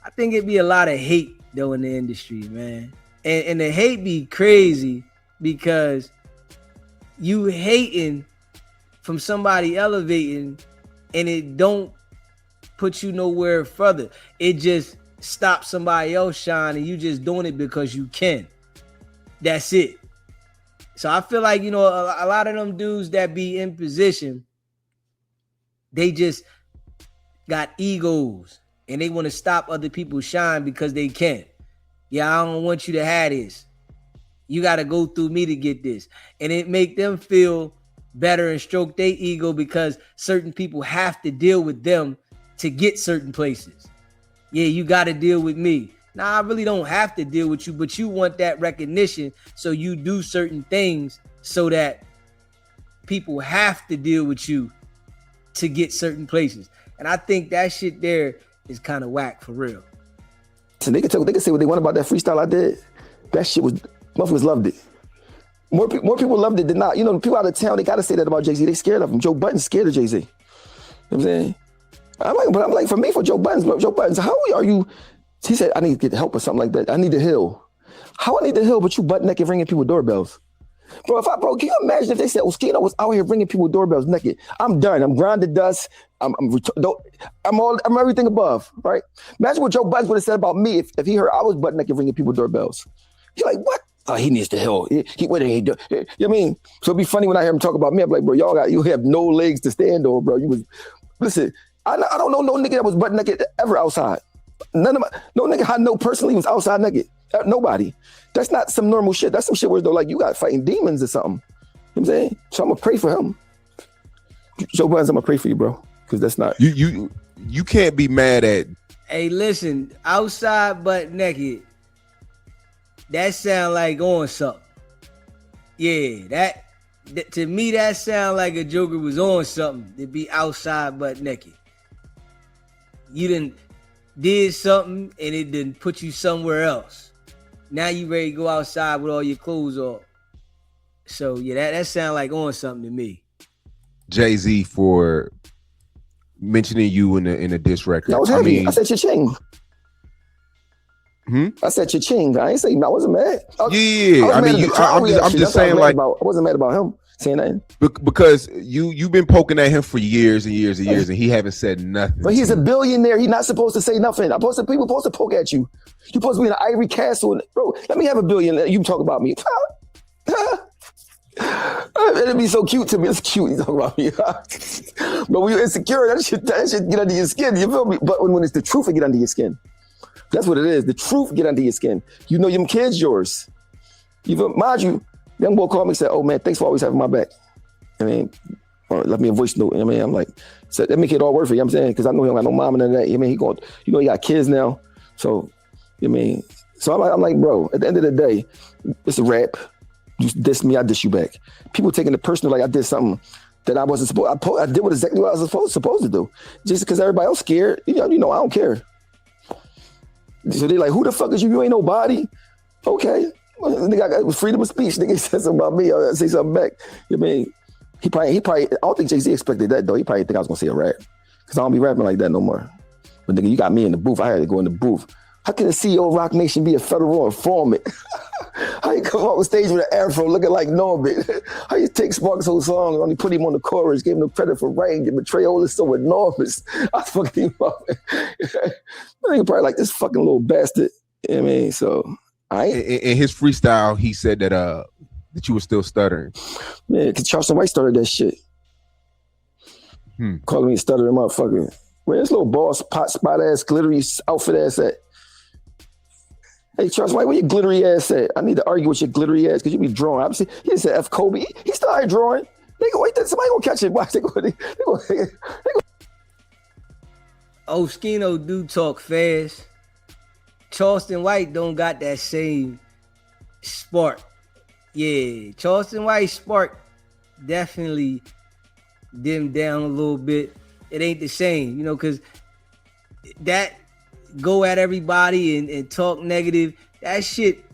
I think it'd be a lot of hate though in the industry, man. And the hate be crazy because you hating from somebody elevating and it don't put you nowhere further. It just stops somebody else shine and you just doing it because you can. That's it. So I feel like, a lot of them dudes that be in position, they just got egos and they want to stop other people shine because they can. Yeah, I don't want you to have this. You got to go through me to get this. And it make them feel better and stroke their ego because certain people have to deal with them to get certain places. Yeah, you got to deal with me. Nah, I really don't have to deal with you, but you want that recognition, so you do certain things so that people have to deal with you to get certain places. And I think that shit there is kind of whack for real. So they can say what they want about that freestyle I did. That shit was, motherfuckers loved it. More people loved it than not. The people out of town, they gotta say that about Jay-Z. They scared of him. Joe Budden's scared of Jay-Z. You know what I'm saying? I'm like, for me, for Joe Budden, how are you? He said, I need to get help or something like that. I need to heal. How I need to heal, but you butt naked ringing people doorbells? Bro, can you imagine if they said Oschino was out here ringing people doorbells naked? I'm done. I'm grounded dust. I'm everything above, right? Imagine what Joe Budden would have said about me if he heard I was butt naked ringing people doorbells. He's like, what? Oh, he needs to heal. What did he do? You know what I mean? So it'd be funny when I hear him talk about me. I'm like, bro, you have no legs to stand on, bro. Listen, I don't know no nigga that was butt naked ever outside. No nigga I know personally was outside naked. Nobody. That's not some normal shit. That's some shit where they're like, you got fighting demons or something. You know what I'm saying? So I'm gonna pray for him. Joe Budden, I'm gonna pray for you, bro. Because that's not you can't be mad at. Hey, listen, outside butt naked. That sound like on something. Yeah, that to me that sound like a Joker was on something to be outside butt naked. You done did something and it done put you somewhere else. Now you ready to go outside with all your clothes off. So yeah, that sound like on something to me. Jay-Z for mentioning you in a diss record. I was happy. I said cha-ching. I said cha-ching. I ain't saying I wasn't mad. I'm just saying like I wasn't mad about him saying nothing. Because you've been poking at him for years and years and years, and he haven't said nothing. But he's a billionaire. He's not supposed to say nothing. People supposed to poke at you. You're supposed to be in an ivory castle. Bro, let me have a billion. You talk about me. It'd be so cute to me. It's cute you talk about me. But when you're insecure, that shit get under your skin. You feel me? But when it's the truth, it get under your skin. That's what it is. The truth get under your skin. You know your kid's yours. Mind you, young boy called me and said, oh man, thanks for always having my back. I mean, or left me a voice note. I mean, I'm like, so that make it all worth it. You know what I'm saying? Because I know he don't got no mom and none of that. I mean, he got kids now. So, I mean, so I'm like, bro, at the end of the day, it's a rap. You diss me, I diss you back. People taking it personal like I did something that I wasn't supposed. I did exactly what I was supposed to do. Just because everybody else scared, I don't care. So they like, who the fuck is you? You ain't nobody. Okay. Well, nigga, I got freedom of speech. Nigga said something about me. I say something back. I mean, he probably, I don't think Jay-Z expected that though. He probably think I was gonna say a rap. Cause I don't be rapping like that no more. But nigga, you got me in the booth. I had to go in the booth. How can the CEO of Rock Nation be a federal informant? How you come on stage with an afro looking like Norbit? How you take Sparks' whole song and only put him on the chorus, give him the credit for range? The betrayal is so enormous. I was fucking him up. I think probably like this fucking little bastard. You know what I mean? So in his freestyle, he said that you were still stuttering. Man, because Charleston White started that shit. Calling me a stuttering motherfucker. Where this little boss, pot spot ass, glittery outfit ass at? Hey, Charles White, where your glittery ass at? I need to argue with your glittery ass because you be drawing. Obviously, he said F. Kobe. He still out drawing. They go, wait, somebody gonna catch it. Watch, they go. Oschino do talk fast. Charleston White don't got that same spark. Yeah, Charleston White spark definitely dimmed down a little bit. It ain't the same, because that go at everybody and talk negative, that shit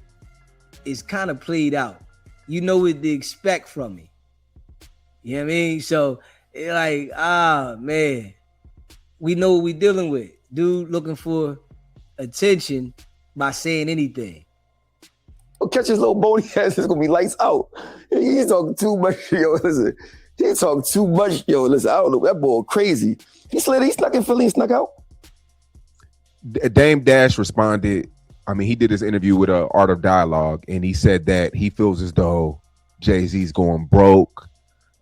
is kind of played out. You know what to expect from me. You know what I mean? So, it's like, man, we know what we dealing with. Dude looking for attention by saying anything. Catch his little bony ass, it's gonna be lights out. He's talking too much, yo. Listen, he's talking too much, yo. Listen, I don't know, that boy crazy. He snuck in Philly and snuck out. Dame Dash responded. I mean, he did this interview with Art of Dialogue, and he said that he feels as though Jay-Z's going broke.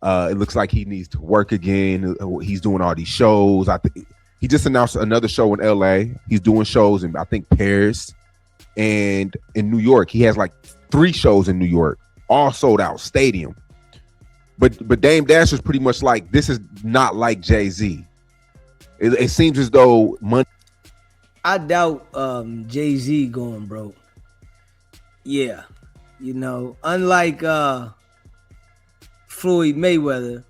It looks like he needs to work again. He's doing all these shows. I think he just announced another show in LA. He's doing shows in, I think, Paris and in New York. He has like 3 shows in New York, all sold out stadium. But Dame Dash was pretty much like, this is not like Jay-Z. It seems as though money. I doubt Jay-Z going broke. Yeah. You know, unlike Floyd Mayweather,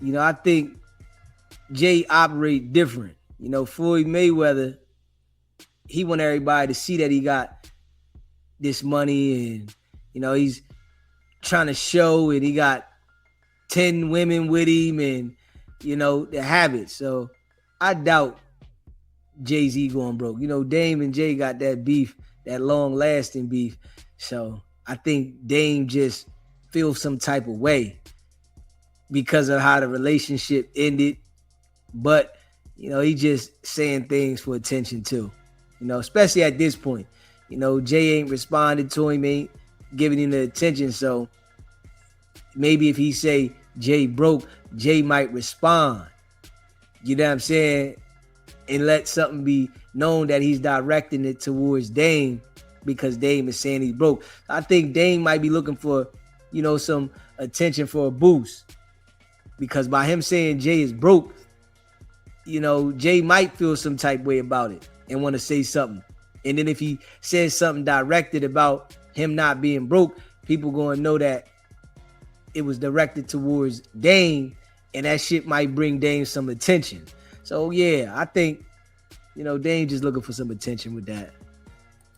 you know, I think Jay operate different. You know, Floyd Mayweather, he want everybody to see that he got this money, and, you know, he's trying to show, and he got 10 women with him, and, you know, the habit. So I doubt Jay-Z going broke. You know, Dame and Jay got that beef, that long-lasting beef. So I think Dame just feels some type of way because of how the relationship ended. But, you know, he just saying things for attention too. You know, especially at this point. You know, Jay ain't responded to him, ain't giving him the attention. So maybe if he say Jay broke, Jay might respond. You know what I'm saying? And let something be known that he's directing it towards Dame because Dame is saying he's broke. I think Dame might be looking for, you know, some attention for a boost. Because by him saying Jay is broke, you know, Jay might feel some type way about it and want to say something. And then if he says something directed about him not being broke, people going to know that it was directed towards Dame, and that shit might bring Dame some attention. So, yeah, I think, you know, Dame just looking for some attention with that.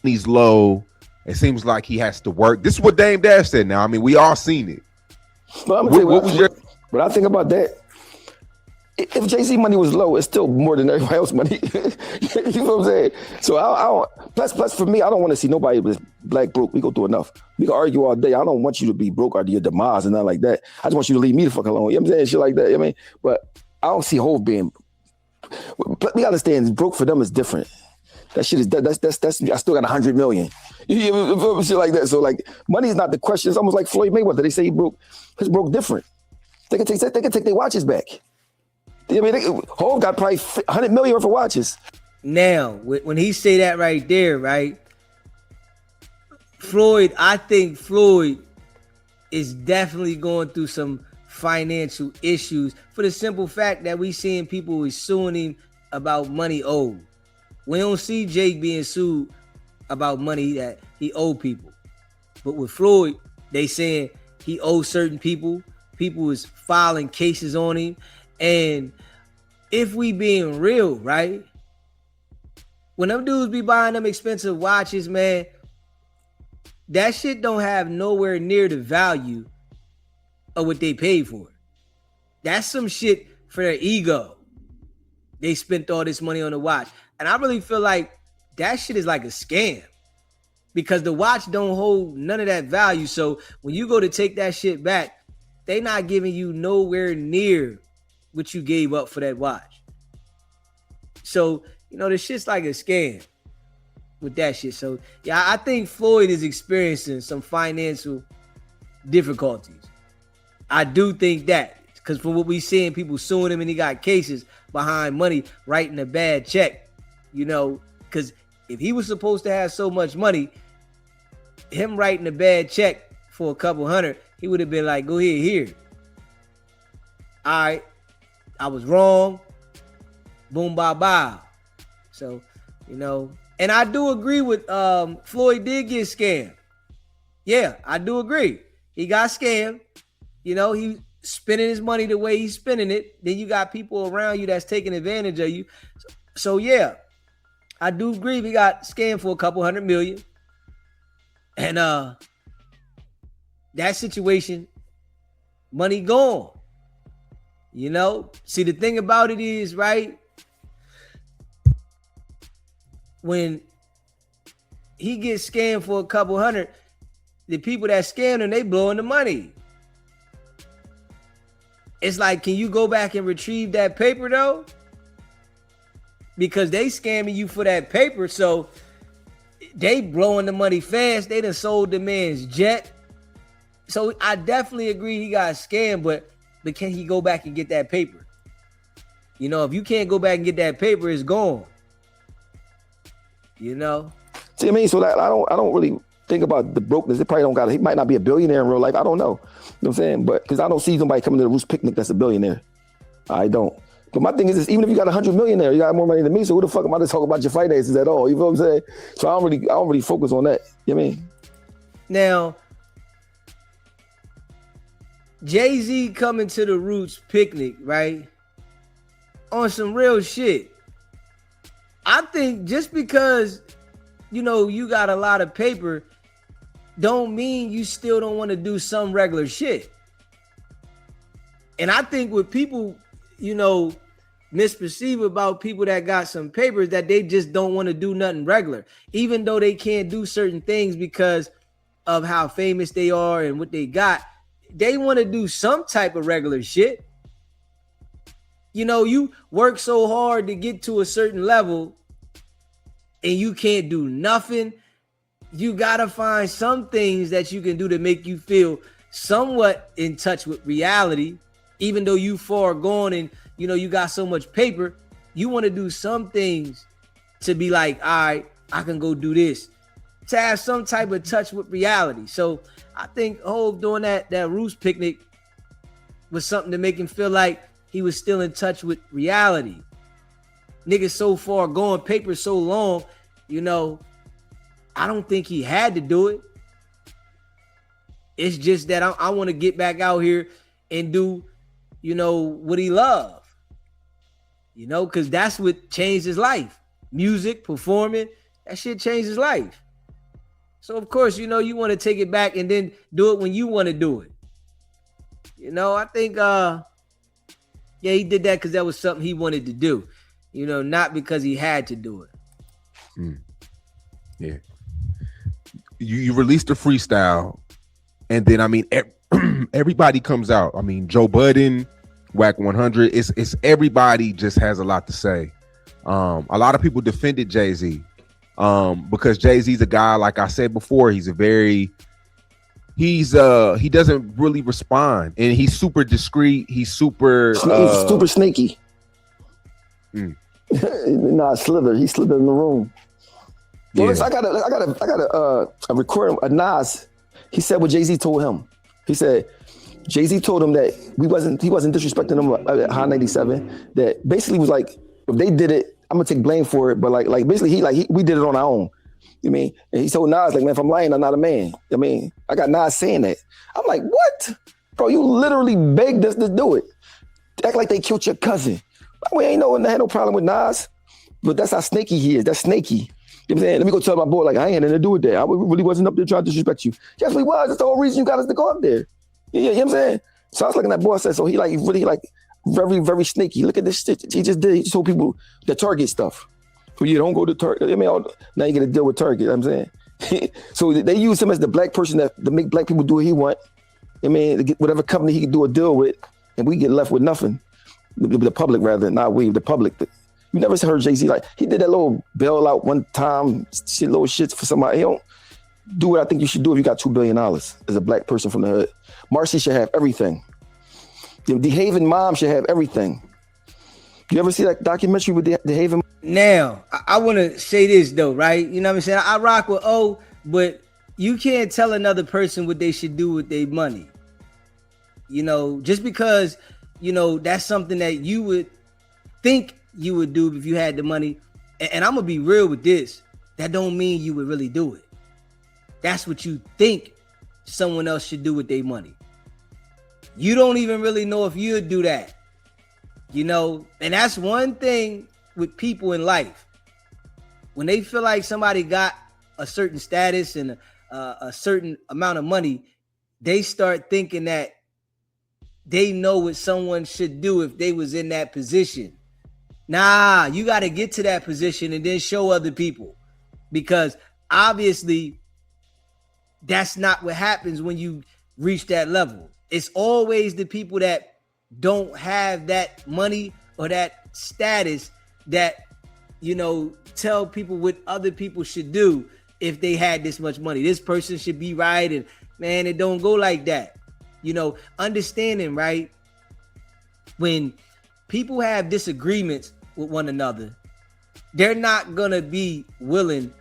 He's low. It seems like he has to work. This is what Dame Dash said now. I mean, we all seen it. But I'm gonna tell you what I think about that. If Jay-Z money was low, it's still more than everybody else money. You know what I'm saying? So I don't, plus for me, I don't want to see nobody with black broke. We go through enough. We can argue all day. I don't want you to be broke or to your demise and nothing like that. I just want you to leave me the fuck alone. You know what I'm saying? Shit like that. You know what I mean? But I don't see Hov being. But we understand broke for them is different. That shit is that's I still got 100 million. You know, shit like that. So like money is not the question. It's almost like Floyd Mayweather. They say he broke. His broke different. They can take their watches back. I mean, Hov got probably 100 million worth of watches. Now, when he say that right there, right? Floyd, I think Floyd is definitely going through some financial issues for the simple fact that we seeing people is suing him about money owed. We don't see Jake being sued about money that he owed people. But with Floyd, they saying he owes certain people. People is filing cases on him. And if we being real, right? When them dudes be buying them expensive watches, man, that shit don't have nowhere near the value of what they paid for it. That's some shit for their ego. They spent all this money on the watch. And I really feel like that shit is like a scam because the watch don't hold none of that value. So when you go to take that shit back, they not giving you nowhere near what you gave up for that watch. So, you know, the shit's like a scam with that shit. So, yeah, I think Floyd is experiencing some financial difficulties. I do think that because from what we seeing, people suing him and he got cases behind money, writing a bad check, you know, because if he was supposed to have so much money, him writing a bad check for a couple hundred, he would have been like, go ahead, here. All right, I was wrong. Boom, bye, bye. So, you know, and I do agree with Floyd did get scammed. Yeah, I do agree. He got scammed. You know, he spending his money the way he's spending it. Then you got people around you that's taking advantage of you. So yeah, I do agree he got scammed for a couple $100 million. And that situation, money gone. You know, see, the thing about it is, right? when he gets scammed for a couple hundred, the people that scammed him, they blowing the money. It's like, can you go back and retrieve that paper though? Because they scamming you for that paper, so they blowing the money fast. They done sold the man's jet. So I definitely agree he got scammed, but can he go back and get that paper? You know, if you can't go back and get that paper, it's gone. You know? See, I mean, so that I don't really think about the brokenness. It probably don't got. He might not be a billionaire in real life. I don't know. You know what I'm saying? But because I don't see somebody coming to the Roost picnic that's a billionaire. I don't. But my thing is this, even if you got 100 million there, you got more money than me. So who the fuck am I to talk about your finances at all? You feel what I'm saying? So I don't really focus on that. You know what I mean? Now, Jay-Z coming to the Roots picnic, right? On some real shit. I think just because, you know, you got a lot of paper, don't mean you still don't want to do some regular shit. And I think what people, you know, misperceive about people that got some papers, that they just don't want to do nothing regular, even though they can't do certain things because of how famous they are and what they got. They want to do some type of regular shit. You know, you work so hard to get to a certain level and you can't do nothing. You gotta find some things that you can do to make you feel somewhat in touch with reality. Even though you far gone and, you know, you got so much paper, you want to do some things to be like, all right, I can go do this, to have some type of touch with reality. So I think Hov doing that Roost picnic was something to make him feel like he was still in touch with reality. Niggas so far gone, paper so long, you know, I don't think he had to do it. It's just that I want to get back out here and do, you know, what he loved, you know, because that's what changed his life. Music, performing, that shit changed his life. So, of course, you know, you want to take it back and then do it when you want to do it. You know, I think, yeah, he did that because that was something he wanted to do, you know, not because he had to do it. Yeah. You released a freestyle, and then, I mean, everybody comes out. I mean, Joe Budden, Whack 100. It's everybody just has a lot to say. A lot of people defended Jay-Z because Jay-Z's a guy, like I said before, he doesn't really respond, and he's super discreet. He's super super snaky. Nah, slither. He slithered in the room. Yeah. Well, listen, I got a recording of Nas. He said what Jay-Z told him. He said Jay-Z told him that he wasn't disrespecting him at High 97. That basically was like, if they did it, I'm gonna take blame for it. But like basically we did it on our own. You mean? And he told Nas, like, man, if I'm lying, I'm not a man. I mean, I got Nas saying that. I'm like, what? Bro, you literally begged us to do it. Act like they killed your cousin. We ain't had no problem with Nas, but that's how snaky he is. That's snaky. You know what I'm saying? Let me go tell my boy, like, I ain't had nothing to do with that. I really wasn't up there trying to disrespect you. Yes, we was. That's the whole reason you got us to go up there. You know what I'm saying? So I was looking at that boy, I said, so he like really like very, very snaky. Look at this shit he just did. He just told people the Target stuff. So you don't go to Target. I mean, now you got to deal with Target. You know what I'm saying? So they use him as the black person to make black people do what he want. I mean, to get whatever company he can do a deal with, and we get left with nothing. The public, rather, not we, the public. You never heard Jay-Z, like, he did that little bailout one time, little shit for somebody. He don't do what I think you should do if you got $2 billion as a black person from the hood. Marcy should have everything. The Haven mom should have everything. You ever see that documentary with the Haven? Now, I want to say this, though, right? You know what I'm saying? I rock with O, but you can't tell another person what they should do with their money. You know, just because, you know, that's something that you would think you would do if you had the money. And I'm gonna be real with this. That don't mean you would really do it. That's what you think someone else should do with their money. You don't even really know if you'd do that. You know, and that's one thing with people in life. When they feel like somebody got a certain status and a certain amount of money, they start thinking that they know what someone should do if they was in that position. Nah, you got to get to that position and then show other people, because obviously that's not what happens when you reach that level. It's always the people that don't have that money or that status that, you know, tell people what other people should do if they had this much money. This person should be right. And man, it don't go like that. You know, understanding, right? When people have disagreements with one another, they're not going to be willing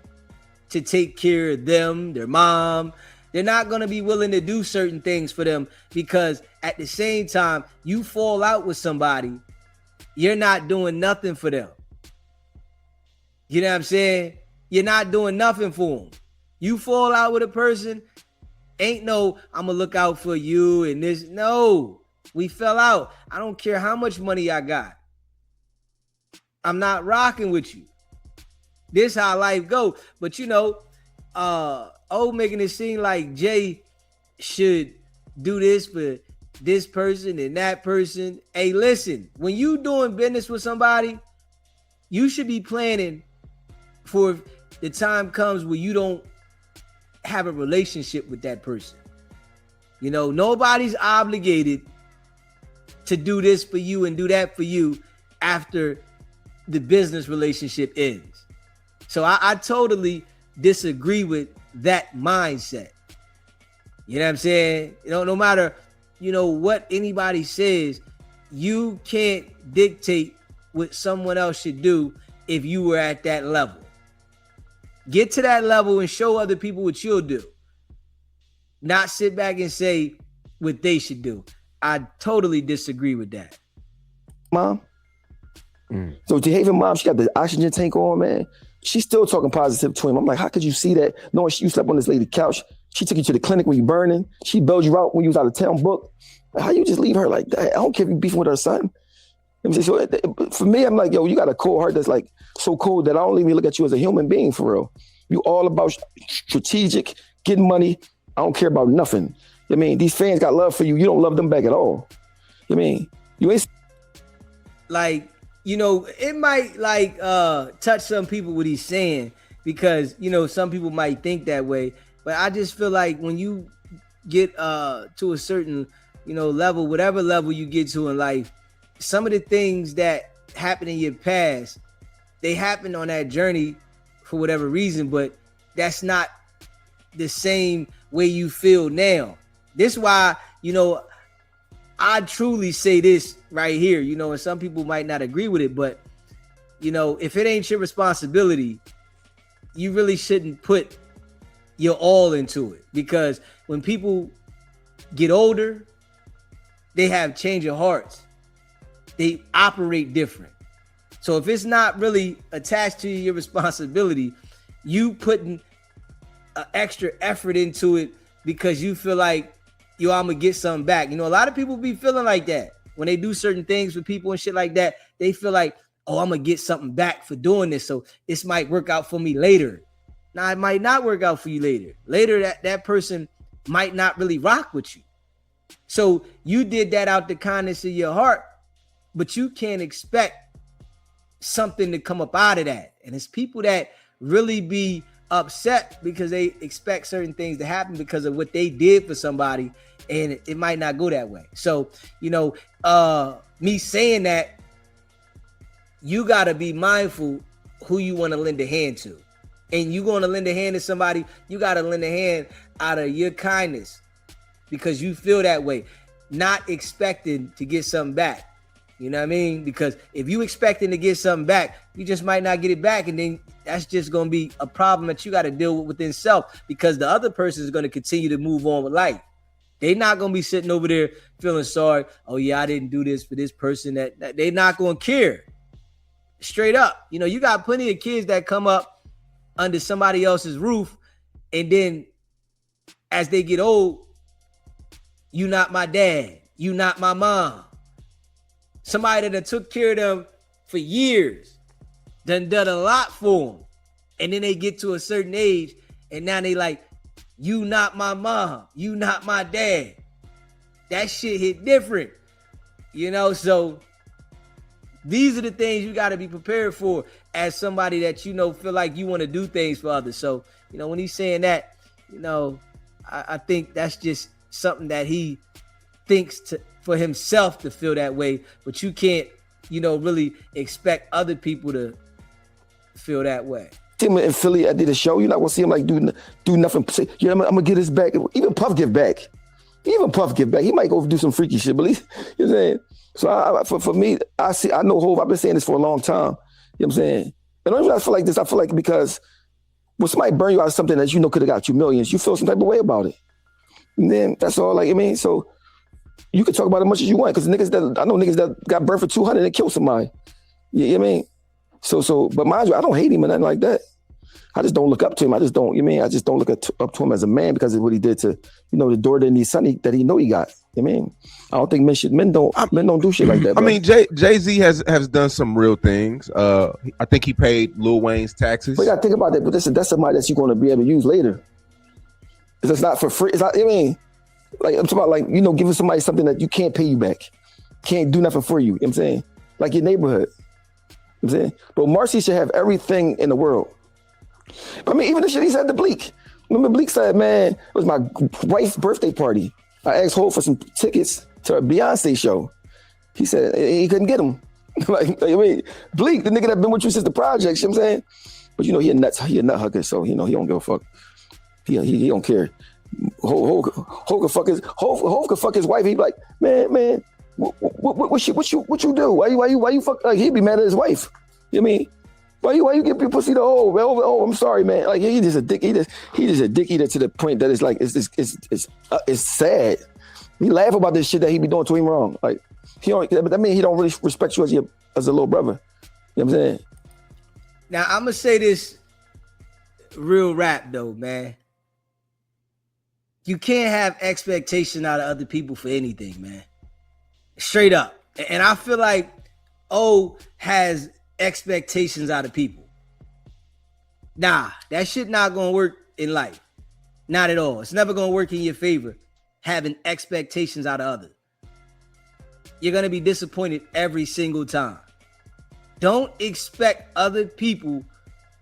to take care of them, their mom. They're not going to be willing to do certain things for them, because at the same time, you fall out with somebody, you're not doing nothing for them. You know what I'm saying? You're not doing nothing for them. You fall out with a person, ain't no, I'm going to look out for you and this. No, we fell out. I don't care how much money I got. I'm not rocking with you. This how life go. But you know, making it seem like Jay should do this for this person and that person. Hey, listen, when you doing business with somebody, you should be planning for the time comes where you don't have a relationship with that person. You know, nobody's obligated to do this for you and do that for you after the business relationship ends. So I totally disagree with that mindset. You know what I'm saying? You know, no matter, you know, what anybody says, you can't dictate what someone else should do if you were at that level. Get to that level and show other people what you'll do. Not sit back and say what they should do. I totally disagree with that. Mom. So Jahaven mom, she got the oxygen tank on, man. She's still talking positive to him. I'm like, how could you see that? Knowing you slept on this lady's couch. She took you to the clinic when you burning. She bailed you out when you was out of town booked. How you just leave her like that? I don't care if you beefing with her son. So for me, I'm like, yo, you got a cold heart that's like so cold that I don't even look at you as a human being for real. You all about strategic, getting money. I don't care about nothing. I mean, these fans got love for you. You don't love them back at all. I mean, you ain't like, you know, it might like touch some people what he's saying, because, you know, some people might think that way. But I just feel like when you get to a certain, you know, level, whatever level you get to in life, some of the things that happen in your past, they happen on that journey for whatever reason, but that's not the same way you feel now. This is why, you know, I truly say this right here, you know, and some people might not agree with it, but, you know, if it ain't your responsibility, you really shouldn't put your all into it, because when people get older, they have change of hearts. They operate different. So if it's not really attached to your responsibility, you putting an extra effort into it because you feel like, yo, I'm gonna get something back. You know, a lot of people be feeling like that when they do certain things with people and shit like that. They feel like, oh, I'm gonna get something back for doing this, so this might work out for me later. Now, it might not work out for you later. Later, that person might not really rock with you. So you did that out the kindness of your heart, but you can't expect something to come up out of that. And it's people that really be upset because they expect certain things to happen because of what they did for somebody, and it might not go that way. So, you know, me saying that, you got to be mindful who you want to lend a hand to. And you going to lend a hand to somebody, you got to lend a hand out of your kindness because you feel that way, not expecting to get something back. You know what I mean? Because if you expecting to get something back, you just might not get it back. And then that's just going to be a problem that you got to deal with within self, because the other person is going to continue to move on with life. They're not going to be sitting over there feeling sorry. Oh yeah, I didn't do this for this person. That they're not going to care. Straight up. You know, you got plenty of kids that come up under somebody else's roof, and then as they get old, you not my dad, you not my mom. Somebody that took care of them for years, done a lot for them, and then they get to a certain age, and now they like, you not my mom, you not my dad. That shit hit different, you know. So These are the things you got to be prepared for as somebody that, you know, feel like you want to do things for others. So, you know, when he's saying that, you know, I think that's just something that he thinks for himself to feel that way. But you can't, you know, really expect other people to feel that way. Him in Philly, I did a show. You're not gonna see him like do nothing. Say, yeah, I'm gonna get this back. Even Puff give back. Even Puff give back. He might go do some freaky shit, but at least, you know what I'm saying? So for me, I know Hov. I've been saying this for a long time. You know what I'm saying? And the only reason I feel like this, I feel like because when somebody burn you out of something that you know could have got you millions, you feel some type of way about it. And then that's all. Like, I mean, so you can talk about it as much as you want, because I know niggas that got burned for 200 and killed somebody. You know what I mean? So, but mind you, I don't hate him or nothing like that. I just don't look up to him. I just don't look up to him as a man because of what he did to, you know, the daughter and his son that he know he got. I mean, I don't think men don't do shit like that. Bro. I mean, Jay-Z has done some real things. I think he paid Lil Wayne's taxes. But you gotta think about that. But that's somebody that you're gonna be able to use later. It's not for free. It's not. I mean, like I'm talking about, like, you know, giving somebody something that you can't pay you back, can't do nothing for you. You know what I'm saying? Like your neighborhood. You know what I'm saying? But Marcy should have everything in the world. But I mean, even the shit he said to Bleak. Remember Bleak said, man, it was my wife's birthday party. I asked Hov for some tickets to a Beyonce show. He said he couldn't get them. like, I mean, Bleak, the nigga that been with you since the project, you know what I'm saying? But you know, he a nut hugger, so you know, he don't give a fuck. He don't care. Hov could fuck his wife. He'd be like, man, what you do? Why you fuck? Like, he'd be mad at his wife. You know what I mean? Why you give your pussy to Hov? Oh, I'm sorry, man. Like, he just a dick. He just a dick eater to the point that it's like it's sad. He laugh about this shit that he be doing to him wrong. Like, he don't really respect you as a little brother. You know what I'm saying? Now I'm gonna say this real rap though, man. You can't have expectation out of other people for anything, man. Straight up. And I feel like O has expectations out of people. Nah, that shit not gonna work in life. Not at all. It's never gonna work in your favor, having expectations out of others. You're gonna be disappointed every single time. Don't expect other people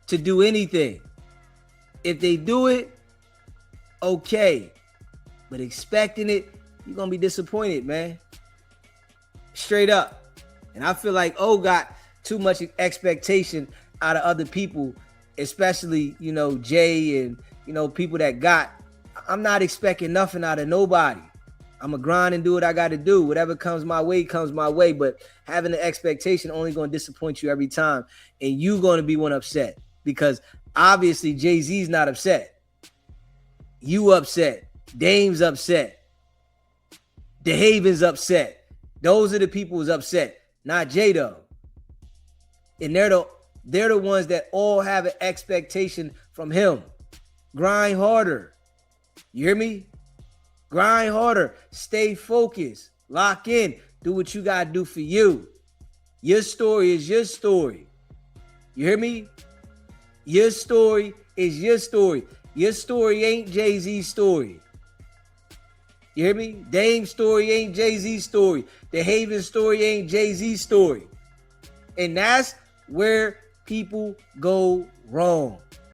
to do anything. If they do it, okay. But expecting it, you're gonna be disappointed, man. Straight up. And I feel like O got too much expectation out of other people, especially, you know, Jay and, you know, people that got. I'm not expecting nothing out of nobody. I'm going to grind and do what I got to do. Whatever comes my way, comes my way. But having an expectation only going to disappoint you every time. And you going to be one upset, because obviously Jay-Z's not upset. You upset. Dame's upset. DeHaven's upset. Those are the people who's upset, not Jay though. And they're the ones that all have an expectation from him. Grind harder. You hear me? Grind harder. Stay focused. Lock in. Do what you gotta do for you. Your story is your story. You hear me? Your story is your story. Your story ain't Jay-Z's story. You hear me? Dame's story ain't Jay-Z's story. The Haven story ain't Jay-Z's story. And that's where people go wrong.